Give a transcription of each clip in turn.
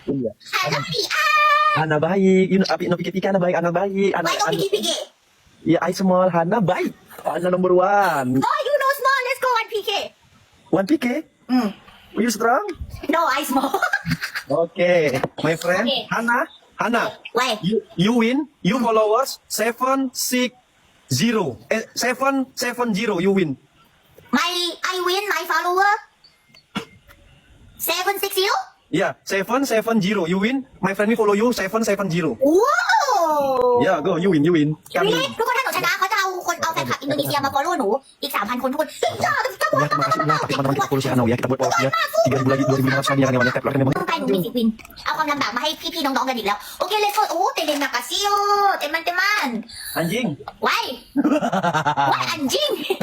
Iya. Anak Lian. Hana baik. Api no pikir-pikir Hana baik. Hana baik. Why don't PK? Ya, I small. Hana baik. Hana number one. Oh, you know small. Let's go 1 PK. One PK. You strong? No, I small. Okay. My friend. Okay. Hana. Why? You win. You followers 760. 770. You win. I win my follower. 760. Yeah, 770. You win. My friend will follow you 770. Wow. Yeah, go. You win. You win. Come นี่ in. ทุกคนถ้าหนูชนะเขาจะเอาแฟนคลับอินโดนีเซียมา follow หนูอีก 3,000 คนทุกคน Ya, terima kasih ya. Tapi teman-teman kita follow si Hana ya. Kita buat polos ya. 3.000 lagi 2.500 kali ya. Kan ya. Tap like memang. ต้องไปหนูมีสิทธิ์วิน เอาความลำบากมาให้พี่ๆน้องๆกันอีกแล้ว โอเคเลยโอ้เตเลนากาซิโอเต็มมัน Anjing. Why? Why anjing?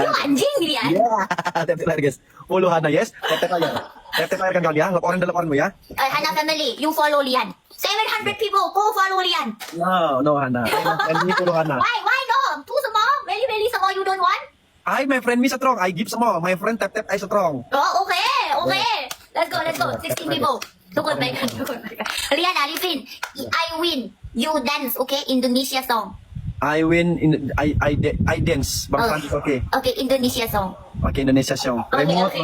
You anjing dia. Ya, tap like guys. Follow Hana yes. Tap like. Tap like kan kalian ya. Laporan mo ya. Hana family, you follow Lian. 700 people go follow Lian. No Hana. And me follow Hana. Why no? Too small. Very small. You don't want? My friend me strong. I give small. My friend tap I strong. Oh, okay. Let's go. 16 people. ทุกคนไปกันLian, Arifin, I win. You dance, okay? Indonesia song. I win in I dance. Bang Francis okay. Okay, Indonesia song. Okay, Indonesia song. Okay. Remote.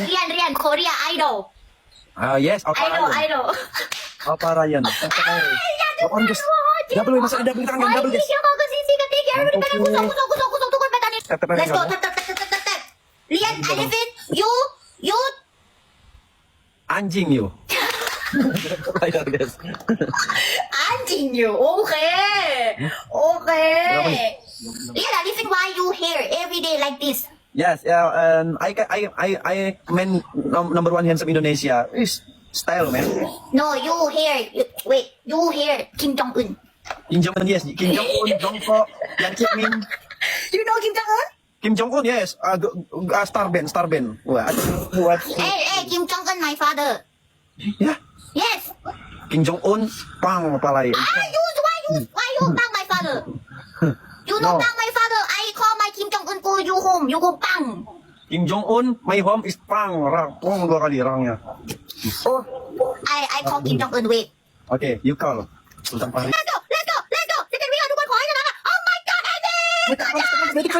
Lian, Korea Idol. Yes, Idol. Apa Ryan? Laporan guys. Double masa double tangan Why double guys. siya makasisi ketiga? Kusok tukol pa tani. Tap. Let's go. Tap. Lian, Arifin, you Anjing you. Ayo guys. anjing you. Okay. Lian, Arifin, why you here every day like this? Yes, and I man number one handsome Indonesia is style man. No, you here. You here. Kim Jong Un. Kim Jong Un yes, Kim Jong Un, Jongko, Yang Min, You know Kim Jong Un? Kim Jong Un yes, Star Band. Wah, buat Hey, Kim Jong Un, my father. ya. Yes. Kim Jong Un, pang palay. Why you bang my father? You know No. bang my father. I call my Kim Jong Un go you home. You go bang. Kim Jong Un, my home is pang, pang 2 kali rangnya. Oh, I call Kim Jong Un. Wait. Okay, you call. Sultan Fahri. Let's go. Second round ทุกคนขอให้ชนะ Oh my God, I win. Let's go,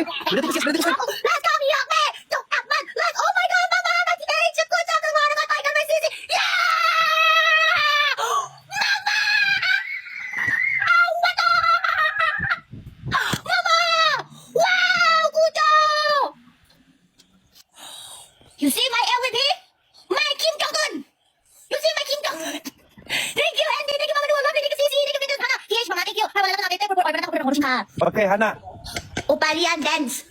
พี่แม่จบอับมัน Let's Oh my God มาที่ไหนจะกูจะกันมาแล้วก็ไปกันไปสิ Yeah ว้าวกูโจ You see my MVP? My Kim Jong Un. You see my Kim Jong Un. Thank you Andy. Thank you Mama Dua. Thank you Sisi. Thank you Hana. Yes Mama. Thank you. Hai wala na kita berbuat orang nak berbuat orang. Okay, Hana. Opalian dance.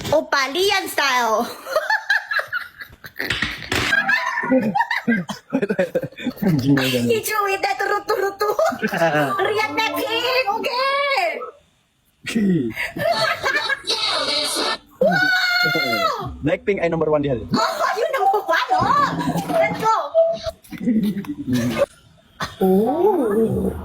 Opalian style. Anjing aja nih. Hijau itu turut-turut. Rian Blackpink. Okay. Blackpink ay number 1 di hal. Oh, you number one. Oh. Let's go. Oh my God.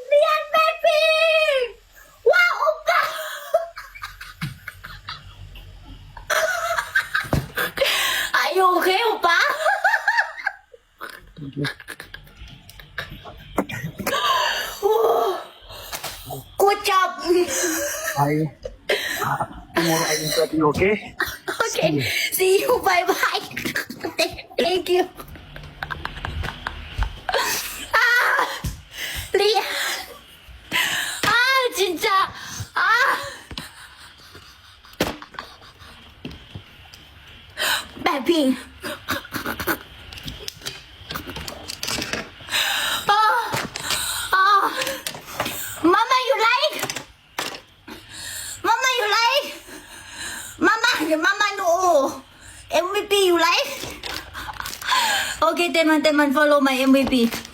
Lian Blackpink. Wow, oppa. Are you okay, oppa? Good job. tomorrow I will tell you, okay? Okay. See you. Bye-bye. Thank you. Ah! Lian! Ah, 진짜. Ah! Blackpink. Ah! Ah! Mama, you like? Mama, you like? Mama, no. MVP, you like? Okay, Teman, follow my MVP.